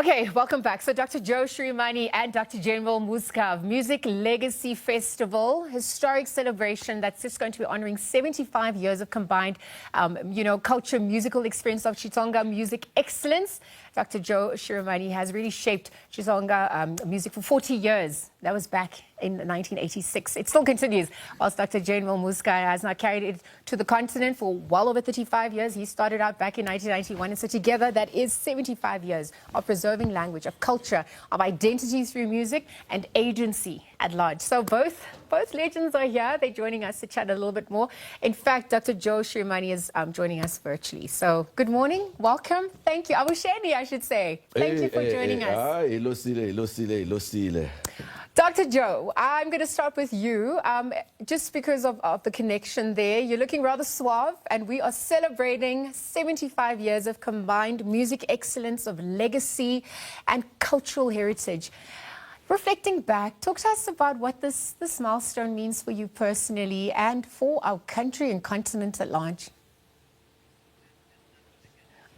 Okay, welcome back. So Dr. Joe Shirimani and Dr. General Muzka of Music Legacy Festival, historic celebration that's just going to be honoring 75 years of combined, culture, musical experience of Xitsonga music excellence. Dr. Joe Shirimani has really shaped Xitsonga music for 40 years. That was back in 1986. It still continues, whilst Dr. General Muzka has now carried it to the continent for well over 35 years. He started out back in 1991, and so together that is 75 years of preserving language, of culture, of identity through music and agency at large. So both legends are here. They're joining us to chat a little bit more. In fact, Dr. Joe Shirimani is joining us virtually. So good morning, welcome, thank you. Abusheni, I should say. Thank you for joining us. Dr. Joe, I'm going to start with you, just because of the connection there. You're looking rather suave, and we are celebrating 75 years of combined music excellence, of legacy and cultural heritage. Reflecting back, talk to us about what this milestone means for you personally and for our country and continent at large.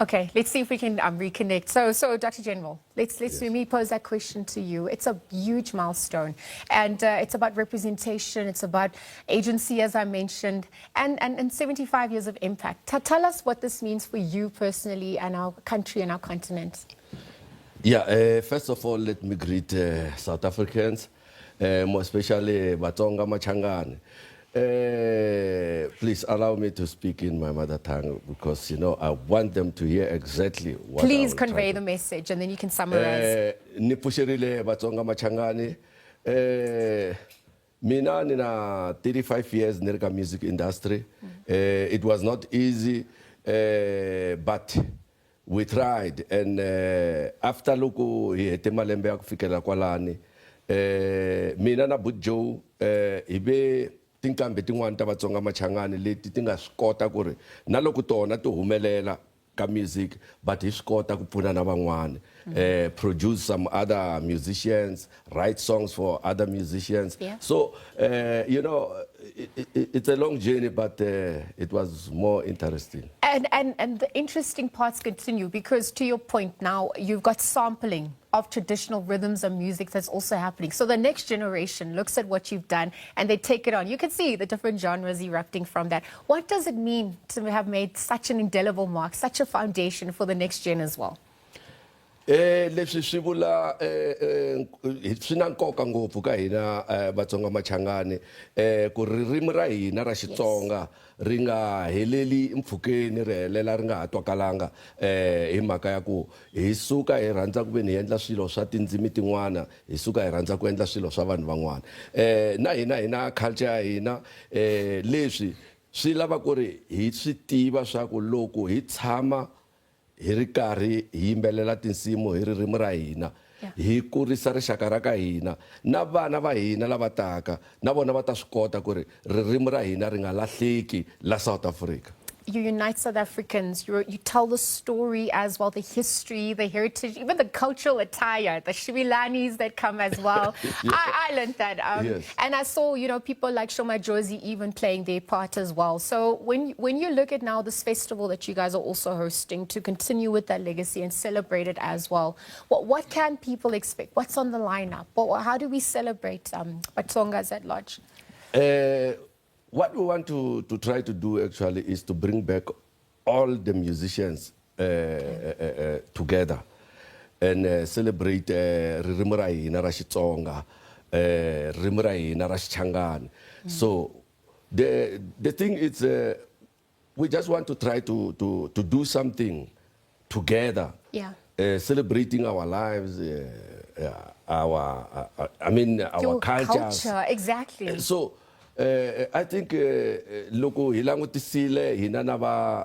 Okay, let's see if we can reconnect. So Dr. General, let's let me pose that question to you. It's a huge milestone, and it's about representation, it's about agency, as I mentioned, and 75 years of impact. Tell us what this means for you personally and our country and our continent. Yeah, first of all, let me greet South Africans, more especially Batonga Machangane. Please allow me to speak in my mother tongue because, I want them to hear exactly what Please convey the message and then you can summarize. Nipusherile Batonga Machangane. Mina nina 35 years in the music industry. It was not easy, but we tried, and after loko hi hete malembe ya ku fikela kwalani mina na Joe ibe tinkambe tin'wana ta Vatsonga Machangane leti ti nga swi kota ku ri na loko tona ti humelela ka music but hi swi kota ku pfuna na van'wana, produce some other musicians, write songs for other musicians. Yeah. So it's a long journey, but it was more interesting. And the interesting parts continue because, to your point, now you've got sampling of traditional rhythms and music that's also happening. So the next generation looks at what you've done and they take it on. You can see the different genres erupting from that. What does it mean to have made such an indelible mark, such a foundation for the next gen as well? Leswi swi vula swi na nkoka ngopfu ka hina Vatsonga Machangane ku ririmi ra hina ra Xitsonga ri nga heleli mpfhukeni ri helela ri nga ha twakalanga hi mhaka ya ku hi suka hi rhandza ku ve ni endla swilo swa tindzimi tin'wana, hi suka hi rhandza ku endla swilo swa vanhu van'wana, na hina culture ya hina leswi swi lava ku ri hi swi tiva swa ku loko hi tshama hi ri karhi hi yimbelela tinsimu hi ririmi ra hina hi kurisa rixaka ra ka hina na vana va hina lava taka na vona va ta swi kota ku ri ririmi ra hina ri nga lahleki la South Africa. You unite South Africans, you tell the story as well, the history, the heritage, even the cultural attire, the Shirimanis that come as well. Yeah. I learned that. Yes. And I saw, people like Shoma Josie even playing their part as well. So when you look at now this festival that you guys are also hosting to continue with that legacy and celebrate it as well, what can people expect? What's on the lineup? How do we celebrate Batongas at large? What we want to try to do actually is to bring back all the musicians together and celebrate ririmi ra hina ra Xitsonga, ririmi ra hina ra Xichangani. So the thing is we just want to try to do something together, celebrating our lives, our cultures. Culture, exactly. So I think loko hi langutisile hina na va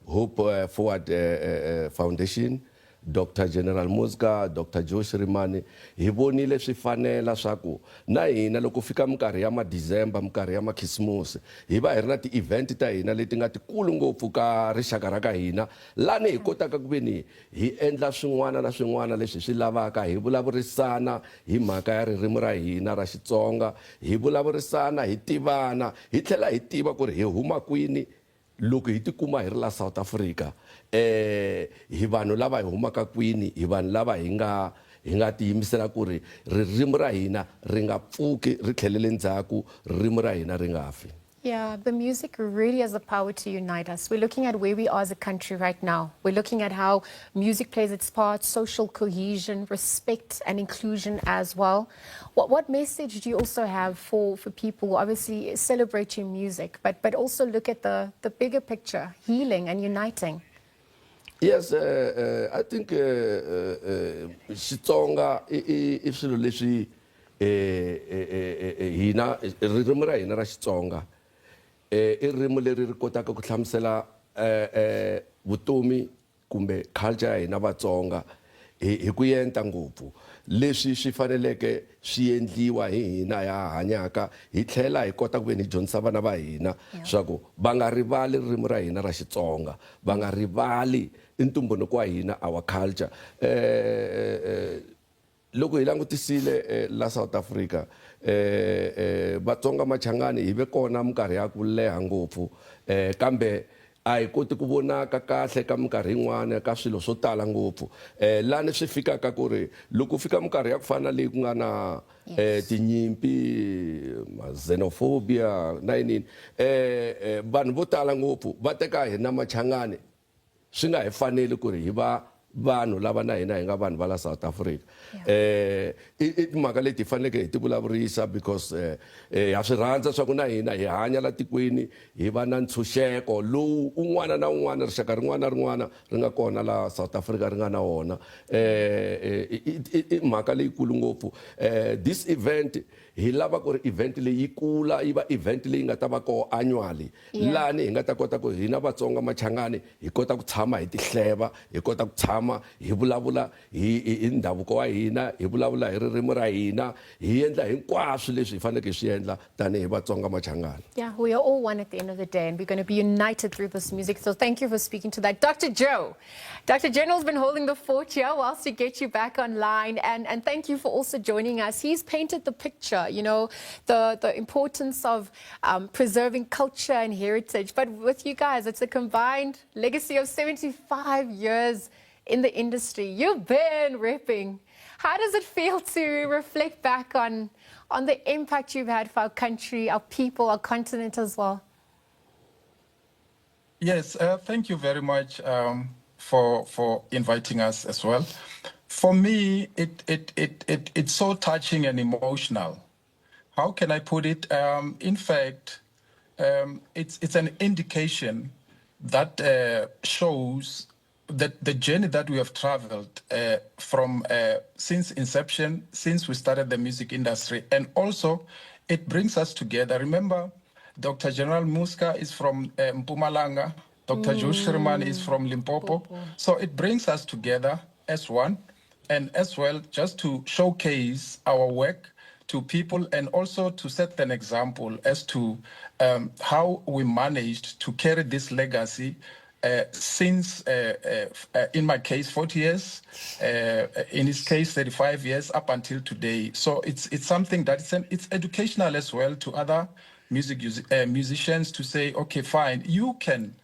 Hope Forward Foundation, Dr. General Muzka, Dr. Joe Shirimani, hi vonile swi fanela swa ku na hina loko fika minkarhi ya ma December, minkarhi ya ma Christmas, hi va hi ri na ti-event ta hina leti nga tikulu ngopfu ka rixaka ra ka hina lani hi kotaka ku veni hi endla swin'wana na swin'wana leswi swi lavaka, hi vulavurisana hi mhaka ya ririmi ra hina ra Xitsonga, hi vulavurisana, hi tivana, hi tlhela hi tiva ku ri hi huma kwini loko hi tikuma hi ri la South Africa hi vanhu lava hi humaka kwini hi vanhu lava hi nga tiyimisela ku ri ririmi ra hina ri nga pfuki ri tlhelele ndzhaku ririmi ra hina ri nga fi. Yeah, the music really has the power to unite us. We're looking at where we are as a country right now. We're looking at how music plays its part, social cohesion, respect and inclusion as well. What message do you also have for people who obviously celebrate your music, but also look at the bigger picture, healing and uniting? Yes, I think Xitsonga i swilo leswi hina ririmi ra hina ra Xitsonga i ririmi leri ri kotaka ku hlamusela vutomi kumbe culture ya hina Vatsonga hi ku yenta ngopfu leswi swi faneleke swi endliwa hi hina ya hanyaka hi tlhela hi kota ku ve ni dyondzisa vana va hina swa ku va nga rivali ririmi ra hina ra Xitsonga, va nga rivali ntumbuluko wa hina, our culture. Loko hi langutisile la South Africa Vatsonga Machangani hi ve kona minkarhi ya ku leha ngopfu kambe a hi koti ku vonaka kahle ka minkarhi yin'wana ka swilo swo tala ngopfu lani swi fikaka ku ri loko fika minkarhi ya ku fana leyi ku nga na tinyimpi xenophobia na yini vanhu vo tala ngopfu va teka hina Machangani swi nga hi fanele ku ri hi va vanhu lava na hina hi nga vanhu va la South Africa i timhaka leti hi faneleke hi ti vulavurisa because ha swi rhandza swa ku na hina hi hanya la tikweni hi va na ntshunxeko lowu un'wana na un'wana rixaka rin'wana na rin'wana ri nga kona la South Africa ri nga na wona i mhaka leyikulu ngopfu this event hi lava ku ri event leyi yi kula yi va event leyi nga ta va koho annually lani hi nga ta kota ku hina Vatsonga Machangani hi kota ku tshama hi tihleva hi kota ku tshama hi vulavula hi ndhavuko wa hina hi vulavula hi ririmi ra hina hi endla hinkwaswo leswi hi faneleke hi swi endla tanihi Vatsonga Machangani. Yeah, we are all one at the end of the day and we're going to be united through this music. So thank you for speaking to that. Dr. Joe, Dr. General's been holding the fort here whilst we get you back online and thank you for also joining us. He's painted the picture, you know, the importance of preserving culture and heritage. But with you guys, it's a combined legacy of 75 years in the industry. You've been repping. How does it feel to reflect back on the impact you've had for our country, our people, our continent as well? Yes, thank you very much for inviting us as well. For me, it's so touching and emotional. How can I put it? In fact, it's an indication that shows that the journey that we have traveled from since inception, since we started the music industry, and also it brings us together. Remember, Dr. General Muzka is from Mpumalanga, Dr. Shirimani is from Limpopo. So it brings us together as one, and as well just to showcase our work to people and also to set an example as to how we managed to carry this legacy since, in my case, 40 years, in his case, 35 years, up until today. So it's something that it's educational as well to other musicians to say, okay, fine, you can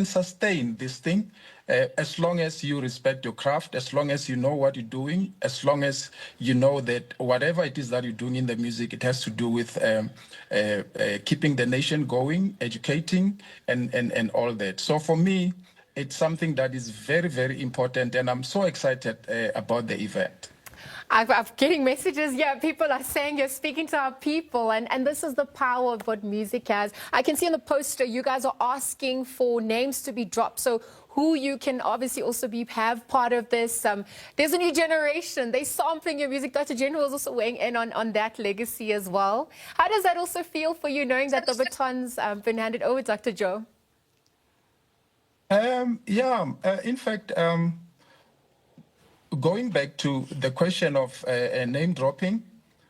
sustain this thing as long as you respect your craft, as long as you know what you're doing, as long as you know that whatever it is that you're doing in the music, it has to do with keeping the nation going, educating, and all that. So for me, it's something that is very, very important, and I'm so excited about the event. I'm getting messages. Yeah, people are saying you're speaking to our people, and this is the power of what music has. I can see on the poster you guys are asking for names to be dropped. So who you can obviously also have part of this. There's a new generation. They're sampling your music. Dr. General is also weighing in on that legacy as well. How does that also feel for you, knowing that the baton's been handed over, Dr. Joe? In fact, going back to the question of name dropping,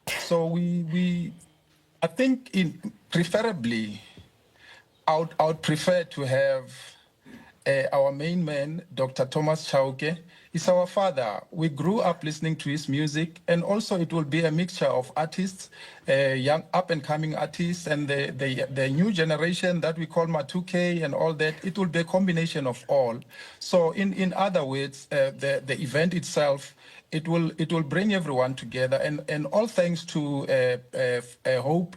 so I think preferably, I would prefer to have our main man, Dr. Thomas Chauke, Is our father. We grew up listening to his music, and also it will be a mixture of artists, young up-and-coming artists, and the new generation that we call Matuke and all that. It will be a combination of all. So, in other words, the event itself, it will bring everyone together, and all thanks to Hope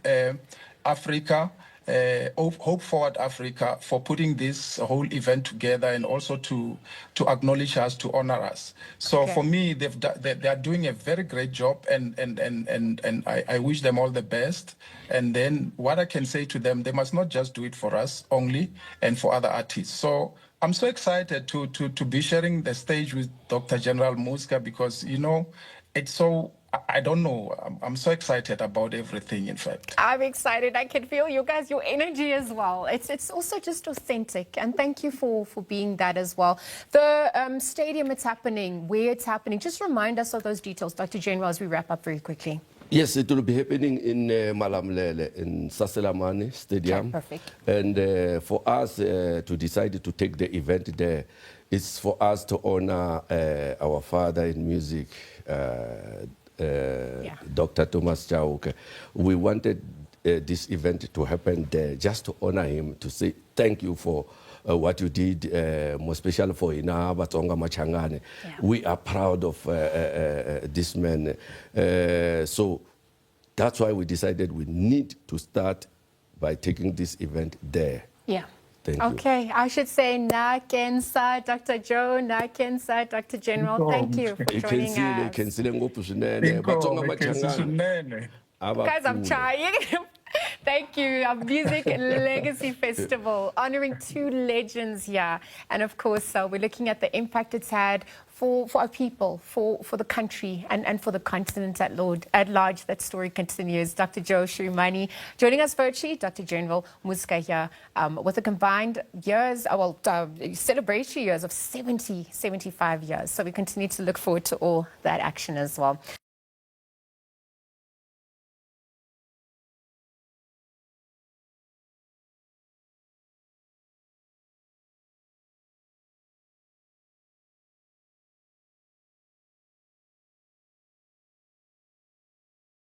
Africa. Hope Forward Africa for putting this whole event together, and also to acknowledge us, to honor us. So Okay. for me, they are doing a very great job, and I wish them all the best. And then what I can say to them, they must not just do it for us only and for other artists. So I'm so excited to be sharing the stage with Dr. General Muzka, because it's so. I don't know. I'm so excited about everything, in fact. I'm excited. I can feel you guys, your energy as well. It's also just authentic. And thank you for being that as well. The stadium it's happening, where it's happening, just remind us of those details, Dr. General, as we wrap up very quickly. Yes, it will be happening in Malamlele, in Shirimani Stadium. Okay, perfect. And for us to decide to take the event there, it's for us to honor our father in music, Dr. Thomas Chauke. We wanted this event to happen there just to honor him, to say thank you for what you did, more especially for Xitsonga Machangane. Yeah. We are proud of this man. So that's why we decided we need to start by taking this event there. Yeah. Thank you. Okay, I should say Nakensa, Dr. Joe, Nakensa, Dr. General. Thank you for joining us. Guys, I'm trying. Thank you. Our Music Legacy Festival, honoring two legends here. And of course, we're looking at the impact it's had for our people, for the country, and for the continent at large. That story continues. Dr. Joe Shirimani joining us virtually, Dr. General Muzka here, with a combined years, celebratory years of 75 years. So we continue to look forward to all that action as well.